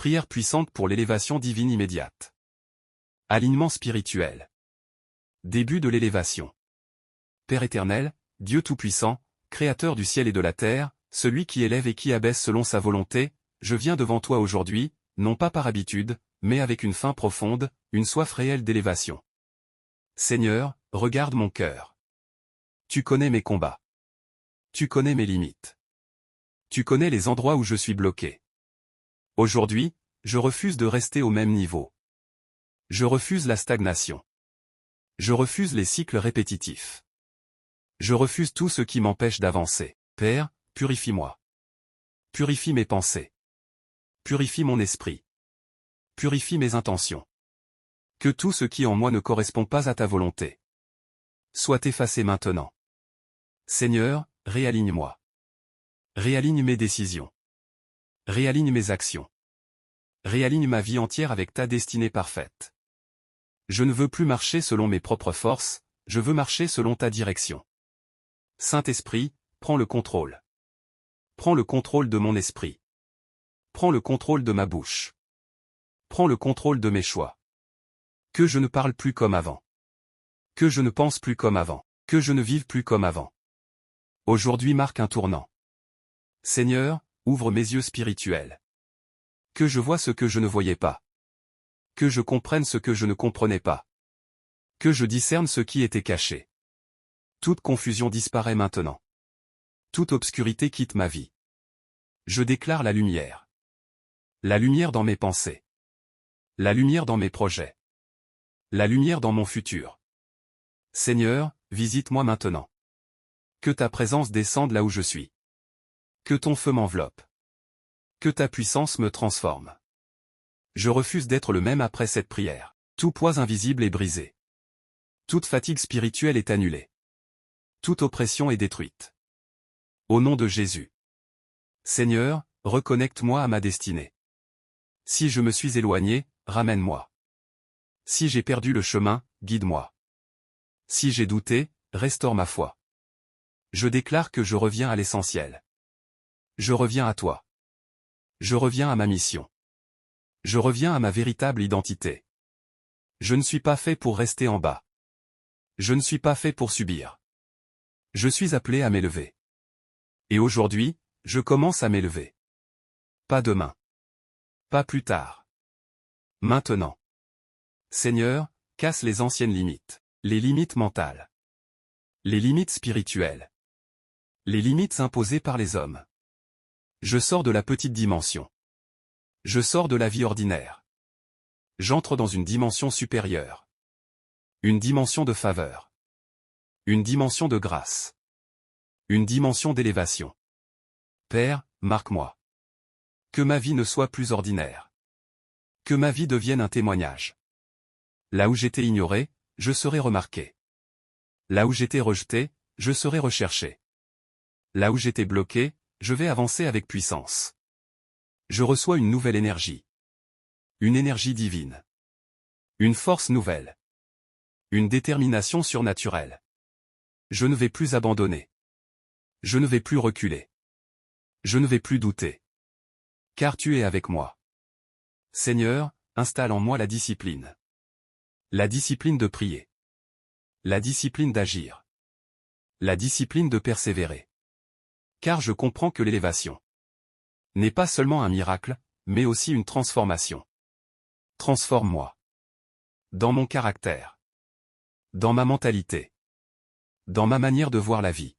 Prière puissante pour l'élévation divine immédiate. Alignement spirituel. Début de l'élévation. Père éternel, Dieu Tout-Puissant, Créateur du ciel et de la terre, celui qui élève et qui abaisse selon sa volonté, je viens devant toi aujourd'hui, non pas par habitude, mais avec une faim profonde, une soif réelle d'élévation. Seigneur, regarde mon cœur. Tu connais mes combats. Tu connais mes limites. Tu connais les endroits où je suis bloqué. Aujourd'hui, je refuse de rester au même niveau. Je refuse la stagnation. Je refuse les cycles répétitifs. Je refuse tout ce qui m'empêche d'avancer. Père, purifie-moi. Purifie mes pensées. Purifie mon esprit. Purifie mes intentions. Que tout ce qui en moi ne correspond pas à ta volonté soit effacé maintenant. Seigneur, réaligne-moi. Réaligne mes décisions. Réaligne mes actions. Réaligne ma vie entière avec ta destinée parfaite. Je ne veux plus marcher selon mes propres forces, je veux marcher selon ta direction. Saint-Esprit, prends le contrôle. Prends le contrôle de mon esprit. Prends le contrôle de ma bouche. Prends le contrôle de mes choix. Que je ne parle plus comme avant. Que je ne pense plus comme avant. Que je ne vive plus comme avant. Aujourd'hui marque un tournant. Seigneur, ouvre mes yeux spirituels. Que je vois ce que je ne voyais pas. Que je comprenne ce que je ne comprenais pas. Que je discerne ce qui était caché. Toute confusion disparaît maintenant. Toute obscurité quitte ma vie. Je déclare la lumière. La lumière dans mes pensées. La lumière dans mes projets. La lumière dans mon futur. Seigneur, visite-moi maintenant. Que ta présence descende là où je suis. Que ton feu m'enveloppe. Que ta puissance me transforme. Je refuse d'être le même après cette prière. Tout poids invisible est brisé. Toute fatigue spirituelle est annulée. Toute oppression est détruite. Au nom de Jésus. Seigneur, reconnecte-moi à ma destinée. Si je me suis éloigné, ramène-moi. Si j'ai perdu le chemin, guide-moi. Si j'ai douté, restaure ma foi. Je déclare que je reviens à l'essentiel. Je reviens à toi. Je reviens à ma mission. Je reviens à ma véritable identité. Je ne suis pas fait pour rester en bas. Je ne suis pas fait pour subir. Je suis appelé à m'élever. Et aujourd'hui, je commence à m'élever. Pas demain. Pas plus tard. Maintenant. Seigneur, casse les anciennes limites. Les limites mentales. Les limites spirituelles. Les limites imposées par les hommes. Je sors de la petite dimension. Je sors de la vie ordinaire. J'entre dans une dimension supérieure. Une dimension de faveur. Une dimension de grâce. Une dimension d'élévation. Père, marque-moi. Que ma vie ne soit plus ordinaire. Que ma vie devienne un témoignage. Là où j'étais ignoré, je serai remarqué. Là où j'étais rejeté, je serai recherché. Là où j'étais bloqué, je vais avancer avec puissance. Je reçois une nouvelle énergie. Une énergie divine. Une force nouvelle. Une détermination surnaturelle. Je ne vais plus abandonner. Je ne vais plus reculer. Je ne vais plus douter. Car tu es avec moi. Seigneur, installe en moi la discipline. La discipline de prier. La discipline d'agir. La discipline de persévérer. Car je comprends que l'élévation n'est pas seulement un miracle, mais aussi une transformation. Transforme-moi. Dans mon caractère. Dans ma mentalité. Dans ma manière de voir la vie.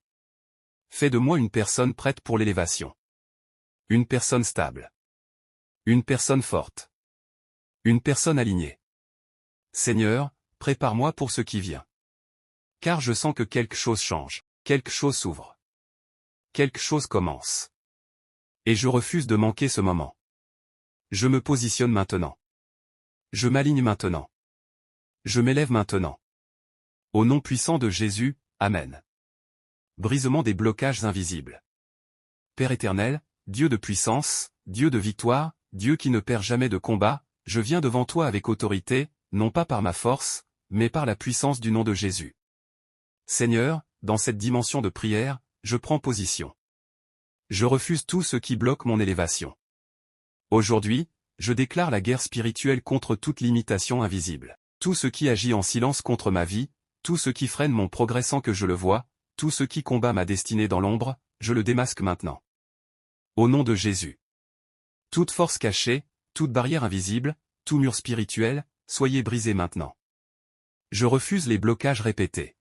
Fais de moi une personne prête pour l'élévation. Une personne stable. Une personne forte. Une personne alignée. Seigneur, prépare-moi pour ce qui vient. Car je sens que quelque chose change, quelque chose s'ouvre. Quelque chose commence. Et je refuse de manquer ce moment. Je me positionne maintenant. Je m'aligne maintenant. Je m'élève maintenant. Au nom puissant de Jésus, Amen. Brisement des blocages invisibles. Père éternel, Dieu de puissance, Dieu de victoire, Dieu qui ne perd jamais de combat, je viens devant toi avec autorité, non pas par ma force, mais par la puissance du nom de Jésus. Seigneur, dans cette dimension de prière, je prends position. Je refuse tout ce qui bloque mon élévation. Aujourd'hui, je déclare la guerre spirituelle contre toute limitation invisible. Tout ce qui agit en silence contre ma vie, tout ce qui freine mon progrès sans que je le voie, tout ce qui combat ma destinée dans l'ombre, je le démasque maintenant. Au nom de Jésus. Toute force cachée, toute barrière invisible, tout mur spirituel, soyez brisés maintenant. Je refuse les blocages répétés.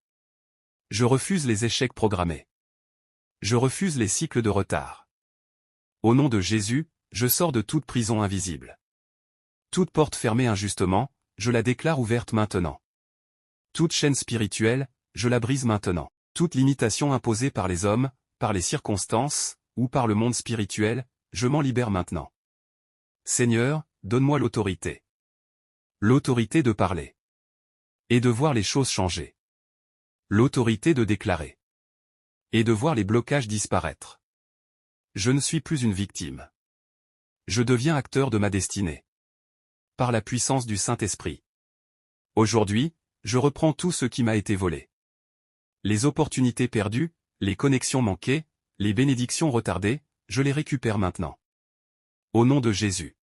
Je refuse les échecs programmés. Je refuse les cycles de retard. Au nom de Jésus, je sors de toute prison invisible. Toute porte fermée injustement, je la déclare ouverte maintenant. Toute chaîne spirituelle, je la brise maintenant. Toute limitation imposée par les hommes, par les circonstances, ou par le monde spirituel, je m'en libère maintenant. Seigneur, donne-moi l'autorité. L'autorité de parler. Et de voir les choses changer. L'autorité de déclarer. Et de voir les blocages disparaître. Je ne suis plus une victime. Je deviens acteur de ma destinée. Par la puissance du Saint-Esprit. Aujourd'hui, je reprends tout ce qui m'a été volé. Les opportunités perdues, les connexions manquées, les bénédictions retardées, je les récupère maintenant. Au nom de Jésus.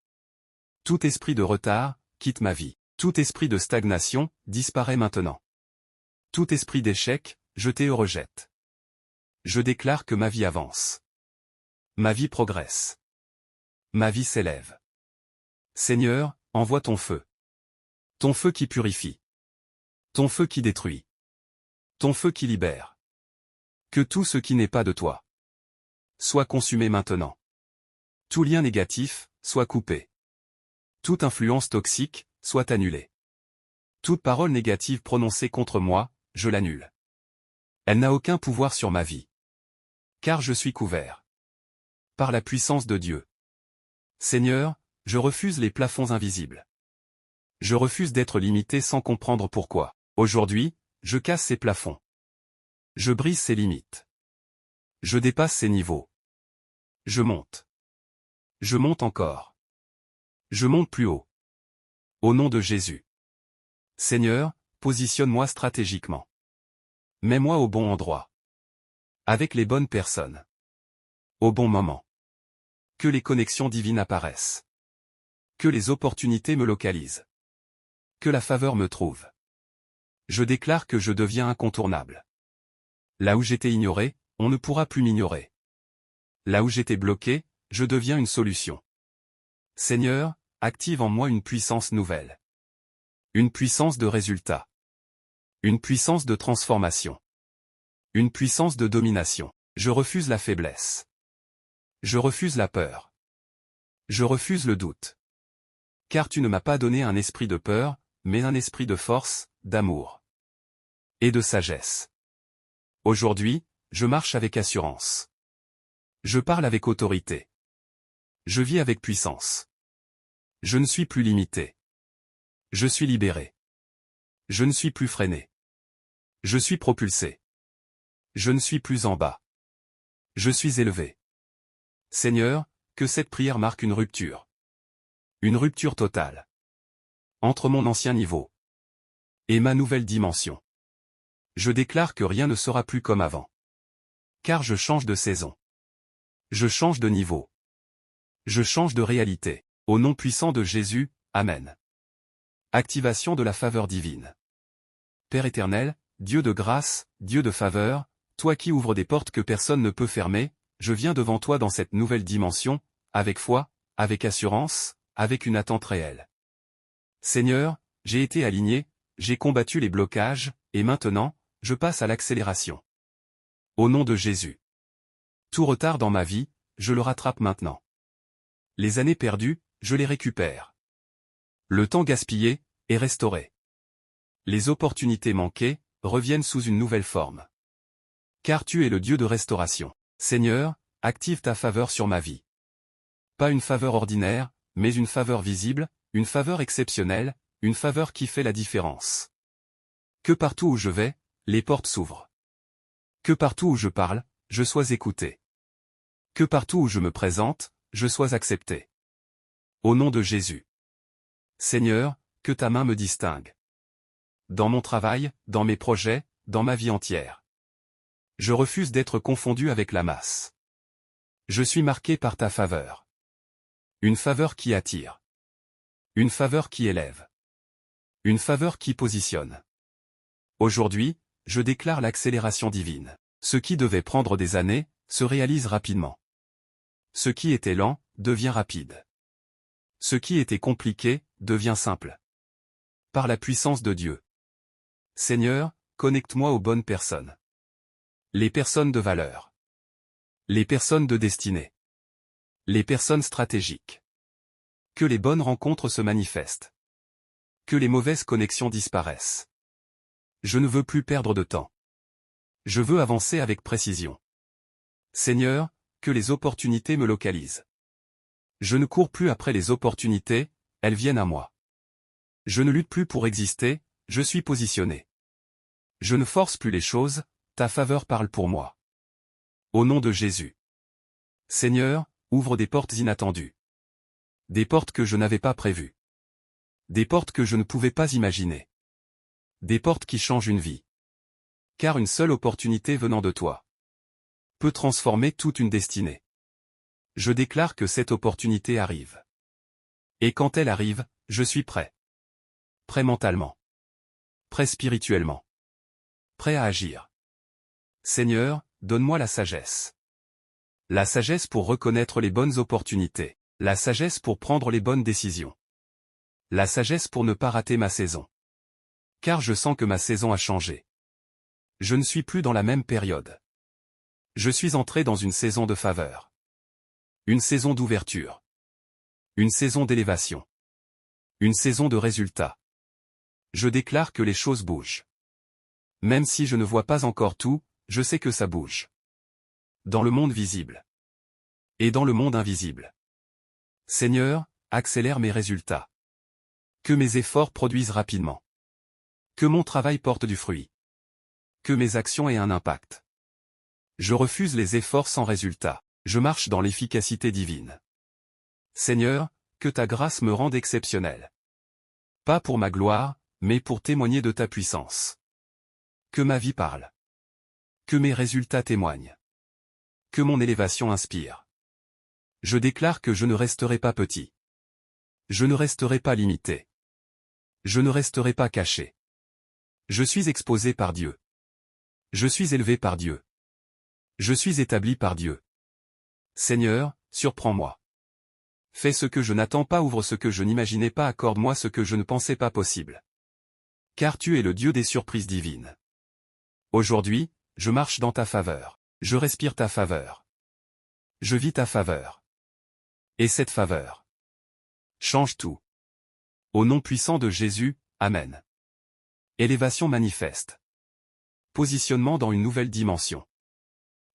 Tout esprit de retard, quitte ma vie. Tout esprit de stagnation, disparaît maintenant. Tout esprit d'échec, jeté ou rejette. Je déclare que ma vie avance. Ma vie progresse. Ma vie s'élève. Seigneur, envoie ton feu. Ton feu qui purifie. Ton feu qui détruit. Ton feu qui libère. Que tout ce qui n'est pas de toi soit consumé maintenant. Tout lien négatif, soit coupé. Toute influence toxique, soit annulée. Toute parole négative prononcée contre moi, je l'annule. Elle n'a aucun pouvoir sur ma vie. Car je suis couvert. Par la puissance de Dieu. Seigneur, je refuse les plafonds invisibles. Je refuse d'être limité sans comprendre pourquoi. Aujourd'hui, je casse ces plafonds. Je brise ces limites. Je dépasse ces niveaux. Je monte. Je monte encore. Je monte plus haut. Au nom de Jésus. Seigneur, positionne-moi stratégiquement. Mets-moi au bon endroit. Avec les bonnes personnes. Au bon moment. Que les connexions divines apparaissent. Que les opportunités me localisent. Que la faveur me trouve. Je déclare que je deviens incontournable. Là où j'étais ignoré, on ne pourra plus m'ignorer. Là où j'étais bloqué, je deviens une solution. Seigneur, active en moi une puissance nouvelle. Une puissance de résultat. Une puissance de transformation. Une puissance de domination. Je refuse la faiblesse. Je refuse la peur. Je refuse le doute. Car tu ne m'as pas donné un esprit de peur, mais un esprit de force, d'amour et de sagesse. Aujourd'hui, je marche avec assurance. Je parle avec autorité. Je vis avec puissance. Je ne suis plus limité. Je suis libéré. Je ne suis plus freiné. Je suis propulsé. Je ne suis plus en bas. Je suis élevé. Seigneur, que cette prière marque une rupture. Une rupture totale. Entre mon ancien niveau et ma nouvelle dimension. Je déclare que rien ne sera plus comme avant. Car je change de saison. Je change de niveau. Je change de réalité. Au nom puissant de Jésus, Amen. Activation de la faveur divine. Père éternel, Dieu de grâce, Dieu de faveur, toi qui ouvres des portes que personne ne peut fermer, je viens devant toi dans cette nouvelle dimension, avec foi, avec assurance, avec une attente réelle. Seigneur, j'ai été aligné, j'ai combattu les blocages, et maintenant, je passe à l'accélération. Au nom de Jésus. Tout retard dans ma vie, je le rattrape maintenant. Les années perdues, je les récupère. Le temps gaspillé, est restauré. Les opportunités manquées, reviennent sous une nouvelle forme. Car tu es le Dieu de restauration. Seigneur, active ta faveur sur ma vie. Pas une faveur ordinaire, mais une faveur visible, une faveur exceptionnelle, une faveur qui fait la différence. Que partout où je vais, les portes s'ouvrent. Que partout où je parle, je sois écouté. Que partout où je me présente, je sois accepté. Au nom de Jésus. Seigneur, que ta main me distingue. Dans mon travail, dans mes projets, dans ma vie entière. Je refuse d'être confondu avec la masse. Je suis marqué par ta faveur. Une faveur qui attire. Une faveur qui élève. Une faveur qui positionne. Aujourd'hui, je déclare l'accélération divine. Ce qui devait prendre des années, se réalise rapidement. Ce qui était lent, devient rapide. Ce qui était compliqué, devient simple. Par la puissance de Dieu. Seigneur, connecte-moi aux bonnes personnes. Les personnes de valeur. Les personnes de destinée. Les personnes stratégiques. Que les bonnes rencontres se manifestent. Que les mauvaises connexions disparaissent. Je ne veux plus perdre de temps. Je veux avancer avec précision. Seigneur, que les opportunités me localisent. Je ne cours plus après les opportunités, elles viennent à moi. Je ne lutte plus pour exister, je suis positionné. Je ne force plus les choses, ta faveur parle pour moi. Au nom de Jésus. Seigneur, ouvre des portes inattendues. Des portes que je n'avais pas prévues. Des portes que je ne pouvais pas imaginer. Des portes qui changent une vie. Car une seule opportunité venant de toi peut transformer toute une destinée. Je déclare que cette opportunité arrive. Et quand elle arrive, je suis prêt. Prêt mentalement. Prêt spirituellement. Prêt à agir. Seigneur, donne-moi la sagesse. La sagesse pour reconnaître les bonnes opportunités. La sagesse pour prendre les bonnes décisions. La sagesse pour ne pas rater ma saison. Car je sens que ma saison a changé. Je ne suis plus dans la même période. Je suis entré dans une saison de faveur. Une saison d'ouverture. Une saison d'élévation. Une saison de résultats. Je déclare que les choses bougent. Même si je ne vois pas encore tout, je sais que ça bouge. Dans le monde visible. Et dans le monde invisible. Seigneur, accélère mes résultats. Que mes efforts produisent rapidement. Que mon travail porte du fruit. Que mes actions aient un impact. Je refuse les efforts sans résultat. Je marche dans l'efficacité divine. Seigneur, que ta grâce me rende exceptionnel. Pas pour ma gloire, mais pour témoigner de ta puissance. Que ma vie parle. Que mes résultats témoignent. Que mon élévation inspire. Je déclare que je ne resterai pas petit. Je ne resterai pas limité. Je ne resterai pas caché. Je suis exposé par Dieu. Je suis élevé par Dieu. Je suis établi par Dieu. Seigneur, surprends-moi. Fais ce que je n'attends pas, ouvre ce que je n'imaginais pas, accorde-moi ce que je ne pensais pas possible. Car tu es le Dieu des surprises divines. Aujourd'hui, je marche dans ta faveur. Je respire ta faveur. Je vis ta faveur. Et cette faveur change tout. Au nom puissant de Jésus, Amen. Élévation manifeste. Positionnement dans une nouvelle dimension.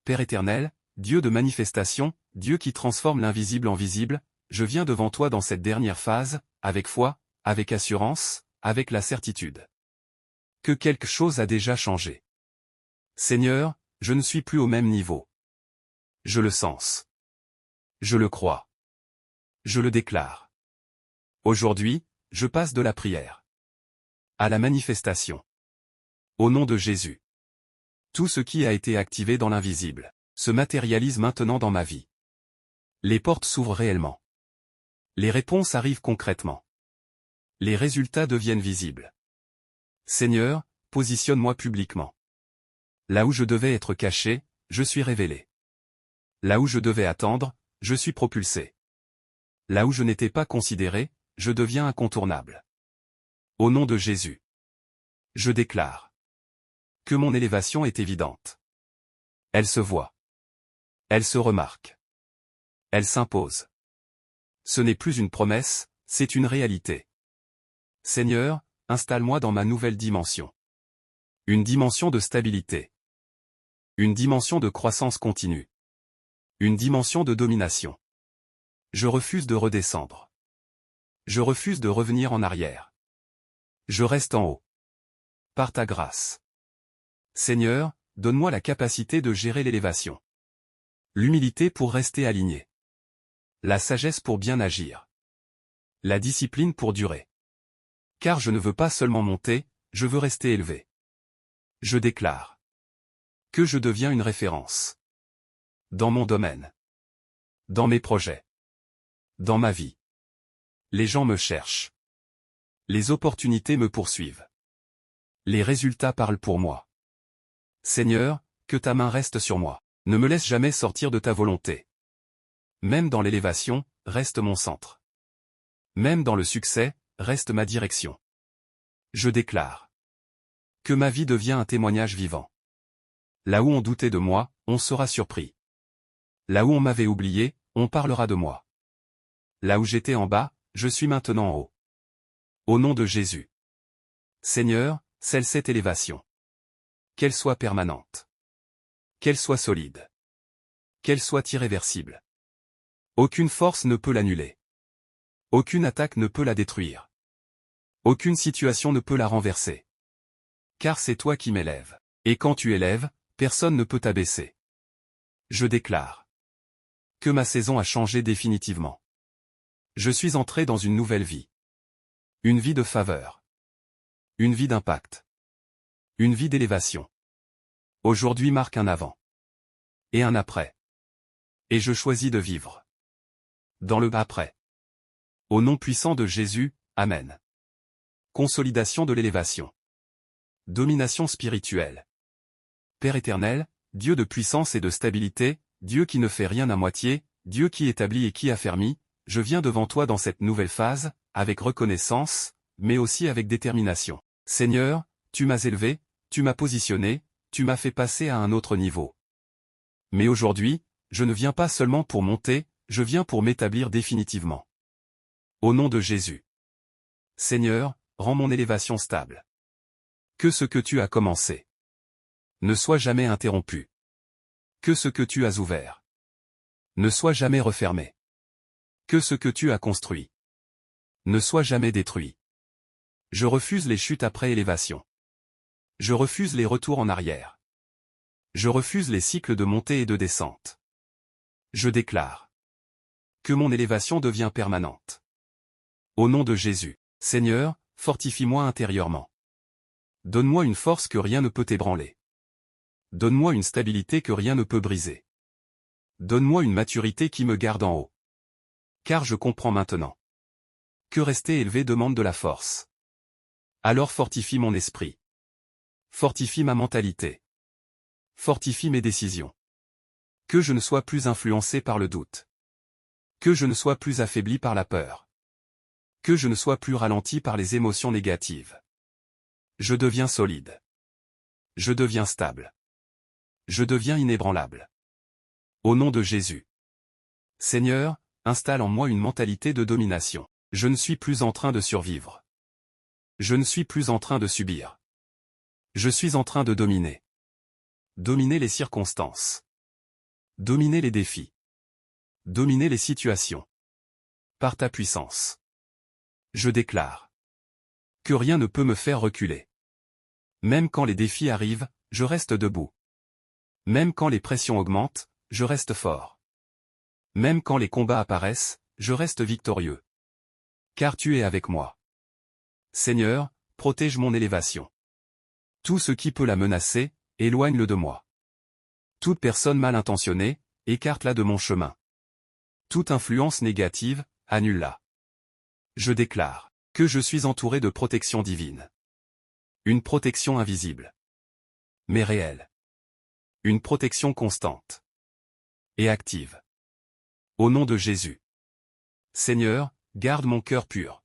Père éternel, Dieu de manifestation, Dieu qui transforme l'invisible en visible, je viens devant toi dans cette dernière phase, avec foi, avec assurance, avec la certitude que quelque chose a déjà changé. Seigneur, je ne suis plus au même niveau. Je le sens. Je le crois. Je le déclare. Aujourd'hui, je passe de la prière à la manifestation. Au nom de Jésus. Tout ce qui a été activé dans l'invisible se matérialise maintenant dans ma vie. Les portes s'ouvrent réellement. Les réponses arrivent concrètement. Les résultats deviennent visibles. Seigneur, positionne-moi publiquement. Là où je devais être caché, je suis révélé. Là où je devais attendre, je suis propulsé. Là où je n'étais pas considéré, je deviens incontournable. Au nom de Jésus. Je déclare que mon élévation est évidente. Elle se voit. Elle se remarque. Elle s'impose. Ce n'est plus une promesse, c'est une réalité. Seigneur, installe-moi dans ma nouvelle dimension. Une dimension de stabilité. Une dimension de croissance continue. Une dimension de domination. Je refuse de redescendre. Je refuse de revenir en arrière. Je reste en haut. Par ta grâce. Seigneur, donne-moi la capacité de gérer l'élévation. L'humilité pour rester aligné. La sagesse pour bien agir. La discipline pour durer. Car je ne veux pas seulement monter, je veux rester élevé. Je déclare que je deviens une référence. Dans mon domaine. Dans mes projets. Dans ma vie. Les gens me cherchent. Les opportunités me poursuivent. Les résultats parlent pour moi. Seigneur, que ta main reste sur moi. Ne me laisse jamais sortir de ta volonté. Même dans l'élévation, reste mon centre. Même dans le succès, reste ma direction. Je déclare que ma vie devient un témoignage vivant. Là où on doutait de moi, on sera surpris. Là où on m'avait oublié, on parlera de moi. Là où j'étais en bas, je suis maintenant en haut. Au nom de Jésus. Seigneur, scelle cette élévation. Qu'elle soit permanente. Qu'elle soit solide. Qu'elle soit irréversible. Aucune force ne peut l'annuler. Aucune attaque ne peut la détruire. Aucune situation ne peut la renverser. Car c'est toi qui m'élèves. Et quand tu élèves, personne ne peut t'abaisser. Je déclare que ma saison a changé définitivement. Je suis entré dans une nouvelle vie. Une vie de faveur. Une vie d'impact. Une vie d'élévation. Aujourd'hui marque un avant. Et un après. Et je choisis de vivre dans le après. Au nom puissant de Jésus, Amen. Consolidation de l'élévation. Domination spirituelle. Père éternel, Dieu de puissance et de stabilité, Dieu qui ne fait rien à moitié, Dieu qui établit et qui affermit, je viens devant toi dans cette nouvelle phase, avec reconnaissance, mais aussi avec détermination. Seigneur, tu m'as élevé, tu m'as positionné, tu m'as fait passer à un autre niveau. Mais aujourd'hui, je ne viens pas seulement pour monter, je viens pour m'établir définitivement. Au nom de Jésus. Seigneur, rends mon élévation stable. Que ce que tu as commencé ne soit jamais interrompu. Que ce que tu as ouvert ne soit jamais refermé. Que ce que tu as construit ne soit jamais détruit. Je refuse les chutes après élévation. Je refuse les retours en arrière. Je refuse les cycles de montée et de descente. Je déclare que mon élévation devient permanente. Au nom de Jésus, Seigneur, fortifie-moi intérieurement. Donne-moi une force que rien ne peut ébranler. Donne-moi une stabilité que rien ne peut briser. Donne-moi une maturité qui me garde en haut. Car je comprends maintenant que rester élevé demande de la force. Alors fortifie mon esprit. Fortifie ma mentalité. Fortifie mes décisions. Que je ne sois plus influencé par le doute. Que je ne sois plus affaibli par la peur. Que je ne sois plus ralenti par les émotions négatives. Je deviens solide. Je deviens stable. Je deviens inébranlable. Au nom de Jésus. Seigneur, installe en moi une mentalité de domination. Je ne suis plus en train de survivre. Je ne suis plus en train de subir. Je suis en train de dominer. Dominer les circonstances. Dominer les défis. Dominer les situations. Par ta puissance. Je déclare que rien ne peut me faire reculer. Même quand les défis arrivent, je reste debout. Même quand les pressions augmentent, je reste fort. Même quand les combats apparaissent, je reste victorieux. Car tu es avec moi. Seigneur, protège mon élévation. Tout ce qui peut la menacer, éloigne-le de moi. Toute personne mal intentionnée, écarte-la de mon chemin. Toute influence négative, annule-la. Je déclare que je suis entouré de protection divine. Une protection invisible. Mais réelle. Une protection constante. Et active. Au nom de Jésus. Seigneur, garde mon cœur pur.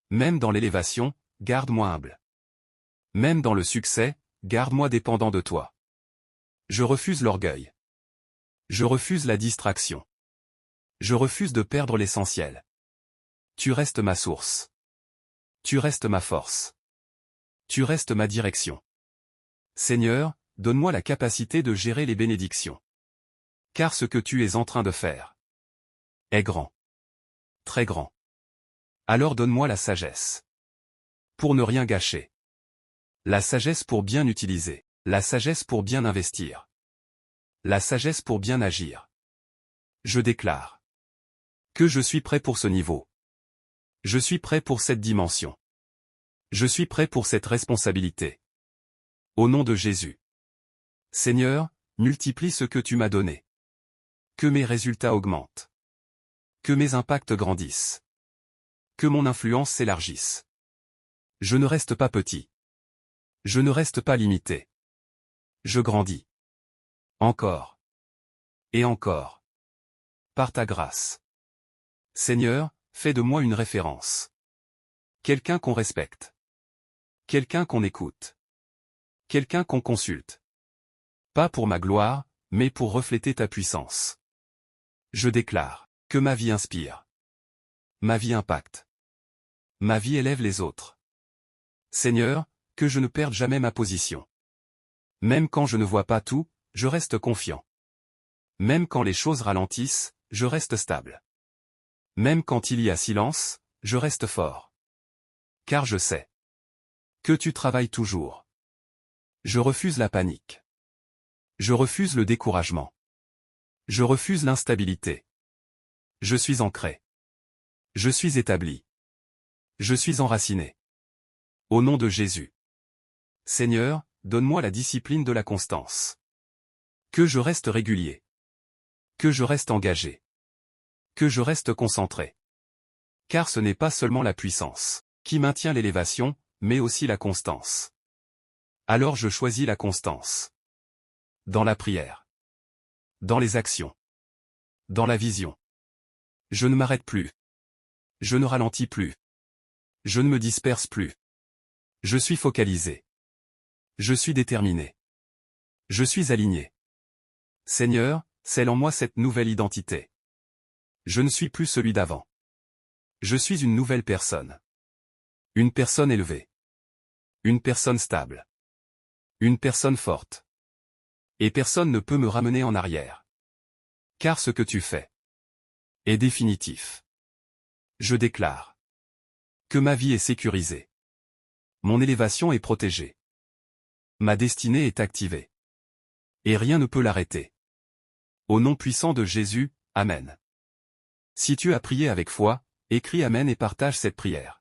Même dans l'élévation, garde-moi humble. Même dans le succès, garde-moi dépendant de toi. Je refuse l'orgueil. Je refuse la distraction. Je refuse de perdre l'essentiel. Tu restes ma source. Tu restes ma force. Tu restes ma direction. Seigneur, donne-moi la capacité de gérer les bénédictions. Car ce que tu es en train de faire est grand. Très grand. Alors donne-moi la sagesse. Pour ne rien gâcher. La sagesse pour bien utiliser. La sagesse pour bien investir. La sagesse pour bien agir. Je déclare que je suis prêt pour ce niveau. Je suis prêt pour cette dimension. Je suis prêt pour cette responsabilité. Au nom de Jésus. Seigneur, multiplie ce que tu m'as donné. Que mes résultats augmentent. Que mes impacts grandissent. Que mon influence s'élargisse. Je ne reste pas petit. Je ne reste pas limité. Je grandis. Encore. Et encore. Par ta grâce. Seigneur, fais de moi une référence. Quelqu'un qu'on respecte. Quelqu'un qu'on écoute. Quelqu'un qu'on consulte. Pas pour ma gloire, mais pour refléter ta puissance. Je déclare que ma vie inspire. Ma vie impacte. Ma vie élève les autres. Seigneur, que je ne perde jamais ma position. Même quand je ne vois pas tout, je reste confiant. Même quand les choses ralentissent, je reste stable. Même quand il y a silence, je reste fort. Car je sais que tu travailles toujours. Je refuse la panique. Je refuse le découragement. Je refuse l'instabilité. Je suis ancré. Je suis établi. Je suis enraciné. Au nom de Jésus. Seigneur, donne-moi la discipline de la constance. Que je reste régulier. Que je reste engagé. Que je reste concentré. Car ce n'est pas seulement la puissance qui maintient l'élévation, mais aussi la constance. Alors je choisis la constance. Dans la prière. Dans les actions. Dans la vision. Je ne m'arrête plus. Je ne ralentis plus. Je ne me disperse plus. Je suis focalisé. Je suis déterminé. Je suis aligné. Seigneur, scelle en moi cette nouvelle identité. Je ne suis plus celui d'avant. Je suis une nouvelle personne. Une personne élevée. Une personne stable. Une personne forte. Et personne ne peut me ramener en arrière. Car ce que tu fais est définitif. Je déclare que ma vie est sécurisée. Mon élévation est protégée. Ma destinée est activée. Et rien ne peut l'arrêter. Au nom puissant de Jésus, Amen. Si tu as prié avec foi, écris Amen et partage cette prière.